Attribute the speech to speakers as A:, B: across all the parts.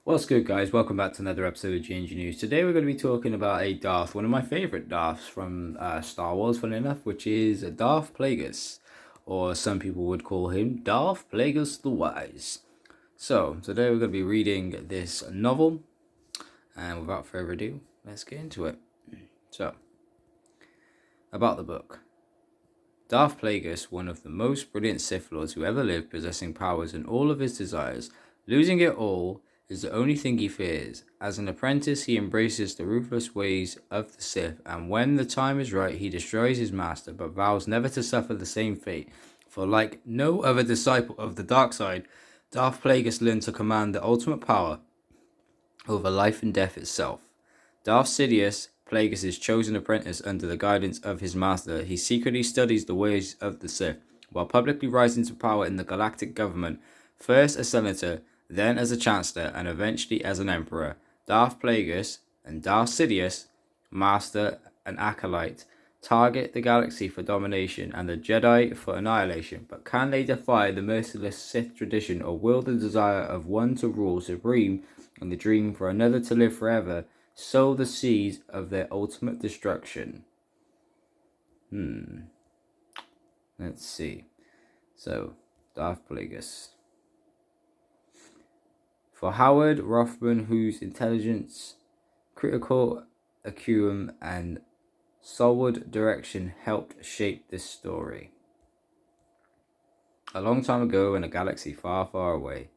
A: What's good, guys? Welcome back to another episode of GNG News. Today we're going to be talking about a Darth, one of my favorite Darths from Star Wars, funny enough, which is Darth Plagueis, or some people would call him Darth Plagueis the Wise. So, today we're going to be reading this novel, and without further ado, let's get into it. So, about the book. Darth Plagueis, one of the most brilliant Sith Lords who ever lived, possessing powers and all of his desires, losing it all is the only thing he fears. As an apprentice, he embraces the ruthless ways of the Sith, and when the time is right, he destroys his master, but vows never to suffer the same fate. For like no other disciple of the dark side, Darth Plagueis learned to command the ultimate power over life and death itself. Darth Sidious, Plagueis' chosen apprentice under the guidance of his master, he secretly studies the ways of the Sith, while publicly rising to power in the galactic government, first as senator, then as a chancellor, and eventually as an emperor. Darth Plagueis and Darth Sidious, master and acolyte, target the galaxy for domination and the Jedi for annihilation, but can they defy the merciless Sith tradition or will the desire of one to rule supreme and the dream for another to live forever sow the seeds of their ultimate destruction? Let's see. So, Darth Plagueis. For Howard Rothman, whose intelligence, critical acumen, and solid direction helped shape this story. A long time ago in a galaxy far, far away,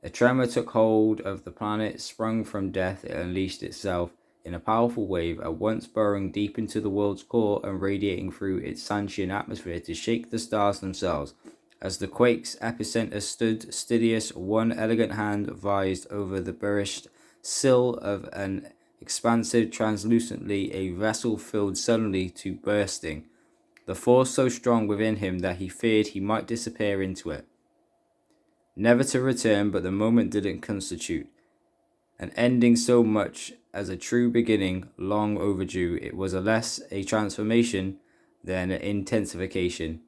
A: a tremor took hold of the planet. Sprung from death, it unleashed itself in a powerful wave, at once burrowing deep into the world's core and radiating through its Sanshian atmosphere to shake the stars themselves. As the quake's epicenter stood, Sidious, one elegant hand vised over the burnished sill of an expansive translucently, a vessel filled suddenly to bursting, the force so strong within him that he feared he might disappear into it, never to return. But the moment didn't constitute an ending so much as a true beginning, long overdue. It was less a transformation than an intensification,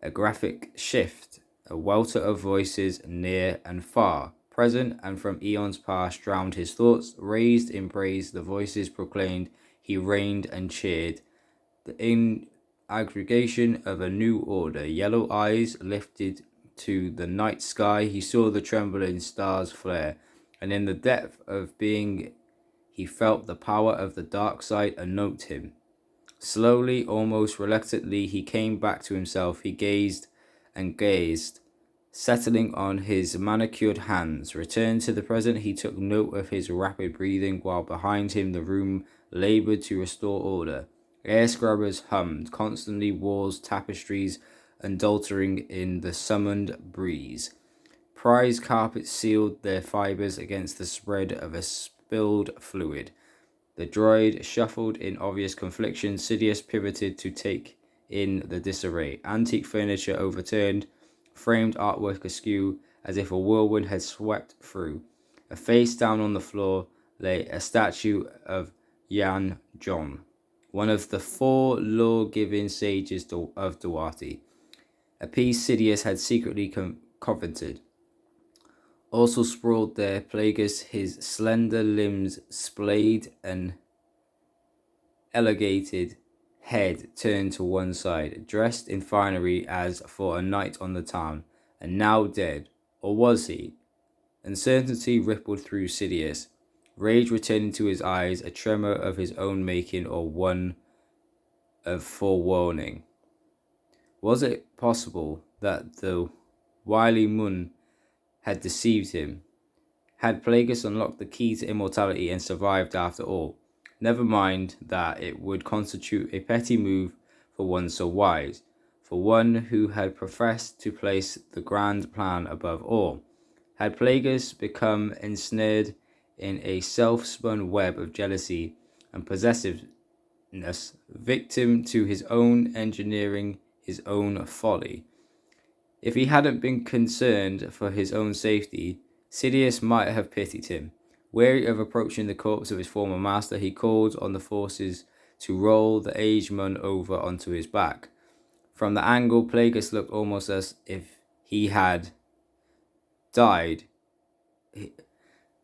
A: a graphic shift, a welter of voices near and far, present and from eons past, drowned his thoughts. Raised in praise, the voices proclaimed, he reigned and cheered the aggregation of a new order. Yellow eyes lifted to the night sky, he saw the trembling stars flare, and in the depth of being he felt the power of the dark side anoint him. Slowly, almost reluctantly, he came back to himself. He gazed and gazed, settling on his manicured hands. Returned to the present, he took note of his rapid breathing, while behind him the room labored to restore order. Air scrubbers hummed constantly, walls, tapestries, adulterating in the summoned breeze. Prize carpets sealed their fibers against the spread of a spilled fluid. The droid shuffled in obvious confliction. Sidious pivoted to take in the disarray. Antique furniture overturned, framed artwork askew, as if a whirlwind had swept through. A face down on the floor lay a statue of Yan John, one of the four law-giving sages of Duarte, a piece Sidious had secretly coveted. Also sprawled there Plagueis, his slender limbs splayed and elongated head turned to one side, dressed in finery as for a night on the town, and now dead. Or was he? Uncertainty rippled through Sidious, rage returning to his eyes, a tremor of his own making, or one of forewarning. Was it possible that the wily Mun had deceived him? Had Plagueis unlocked the key to immortality and survived after all? Never mind that it would constitute a petty move for one so wise, for one who had professed to place the grand plan above all. Had Plagueis become ensnared in a self-spun web of jealousy and possessiveness, victim to his own engineering, his own folly? If he hadn't been concerned for his own safety, Sidious might have pitied him. Wary of approaching the corpse of his former master, he called on the forces to roll the aged Mun over onto his back. From the angle, Plagueis looked almost as if he had died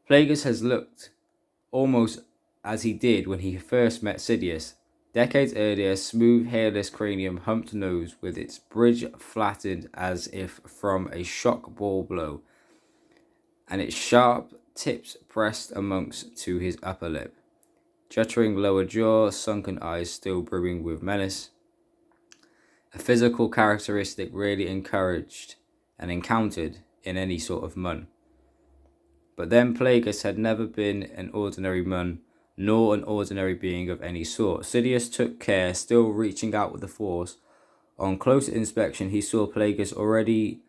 A: Plagueis has looked almost as he did when he first met Sidious. Decades earlier, smooth, hairless cranium, humped nose with its bridge flattened as if from a shock ball blow, and its sharp tips pressed amongst to his upper lip. Juttering lower jaw, sunken eyes still brimming with menace. A physical characteristic rarely encouraged and encountered in any sort of mun. But then Plagueis had never been an ordinary mun, nor an ordinary being of any sort. Sidious took care, still reaching out with the force. On closer inspection, he saw Plagueis' already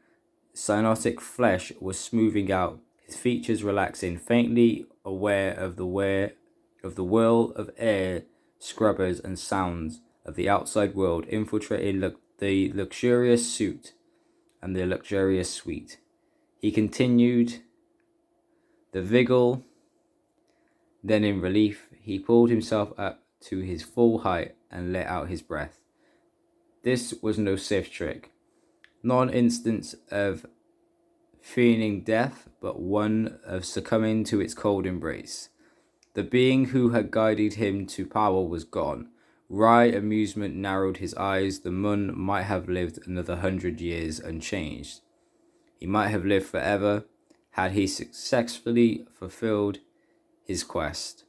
A: cyanotic flesh was smoothing out, his features relaxing, faintly aware of the whirl of air, scrubbers, and sounds of the outside world infiltrating the luxurious suit and the luxurious suite. He continued the vigil. Then in relief, he pulled himself up to his full height and let out his breath. This was no Sith trick, not an instance of feigning death, but one of succumbing to its cold embrace. The being who had guided him to power was gone. Wry amusement narrowed his eyes. The mun might have lived another 100 years unchanged. He might have lived forever had he successfully fulfilled his quest.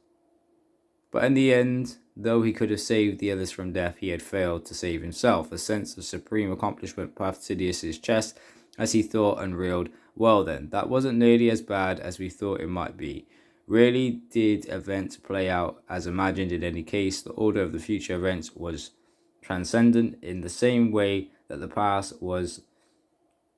A: But in the end, though he could have saved the others from death, he had failed to save himself. A sense of supreme accomplishment puffed Sidious's chest as he thought and reeled. Well then, that wasn't nearly as bad as we thought it might be. Really did events play out as imagined in any case. The order of the future events was transcendent in the same way that the past was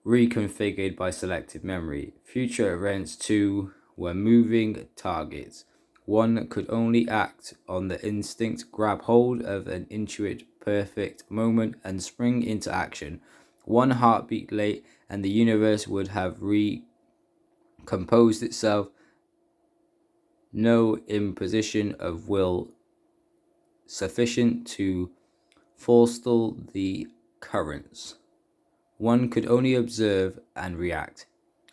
A: reconfigured by selective memory. Future events, too, were moving targets. One could only act on the instinct, grab hold of an intuitive perfect moment and spring into action. One heartbeat late and the universe would have recomposed itself. No imposition of will sufficient to forestall the currents. One could only observe and react.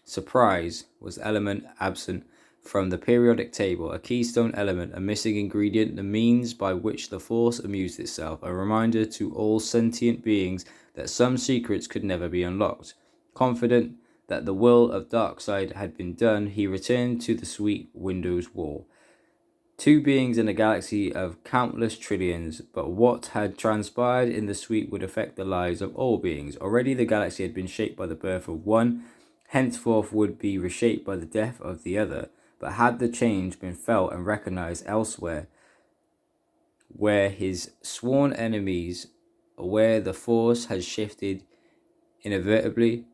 A: Surprise was the element absent from the periodic table, a keystone element, a missing ingredient, the means by which the force amused itself, a reminder to all sentient beings that some secrets could never be unlocked. Confident that the will of Darkseid had been done, he returned to the suite window's wall. Two beings in a galaxy of countless trillions, but what had transpired in the suite would affect the lives of all beings. Already the galaxy had been shaped by the birth of one, henceforth would be reshaped by the death of the other. But had the change been felt and recognized elsewhere, where his sworn enemies, where the force had shifted inevitably,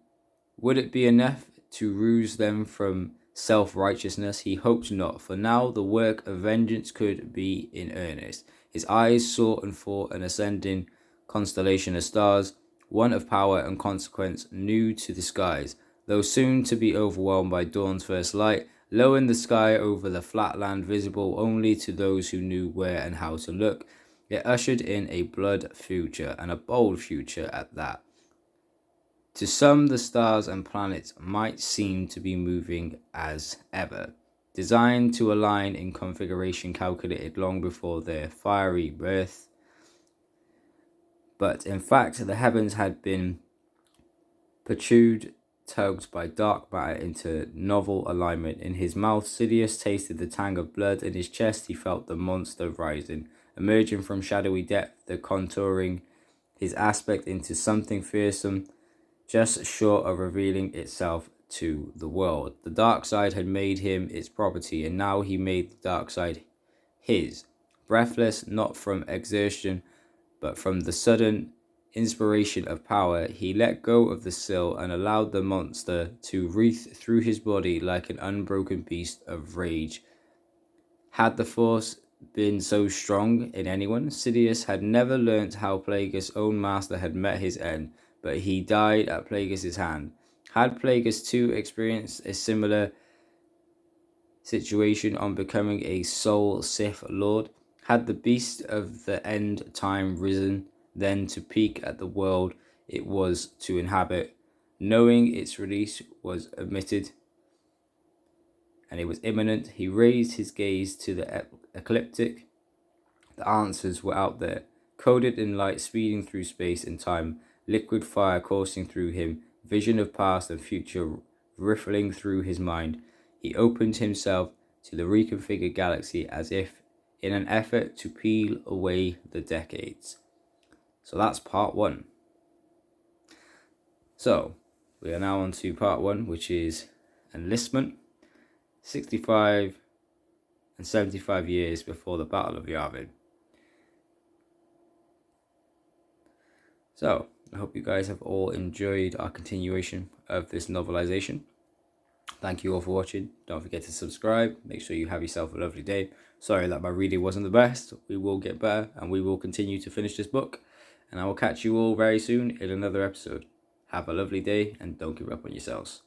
A: would it be enough to rouse them from self-righteousness? He hoped not, for now the work of vengeance could be in earnest. His eyes sought and fought an ascending constellation of stars, one of power and consequence, new to the skies, though soon to be overwhelmed by dawn's first light. Low in the sky over the flat land, visible only to those who knew where and how to look, it ushered in a blood future, and a bold future at that. To some, the stars and planets might seem to be moving as ever, designed to align in configuration calculated long before their fiery birth. But in fact, the heavens had been protrude tugged by dark matter into novel alignment. In his mouth, Sidious tasted the tang of blood. In his chest, he felt the monster rising, emerging from shadowy depth, the contouring his aspect into something fearsome, just short of revealing itself to the world. The dark side had made him its property, and now he made the dark side his. Breathless, not from exertion, but from the sudden inspiration of power, he let go of the sill and allowed the monster to wreath through his body like an unbroken beast of rage. Had the force been so strong in anyone? Sidious had never learnt how Plagueis' own master had met his end, but he died at Plagueis' hand. Had Plagueis too experienced a similar situation on becoming a sole Sith Lord? Had the beast of the end time risen then to peek at the world it was to inhabit, knowing its release was admitted? and it was imminent. He raised his gaze to the ecliptic. The answers were out there, coded in light speeding through space and time, liquid fire coursing through him, vision of past and future riffling through his mind. He opened himself to the reconfigured galaxy as if in an effort to peel away the decades. So that's part 1. So we are now on to part 1, which is enlistment. 65 and 75 years before the Battle of Yavin. So I hope you guys have all enjoyed our continuation of this novelization. Thank you all for watching. Don't forget to subscribe. Make sure you have yourself a lovely day. Sorry that my reading wasn't the best. We will get better and we will continue to finish this book. And I will catch you all very soon in another episode. Have a lovely day and don't give up on yourselves.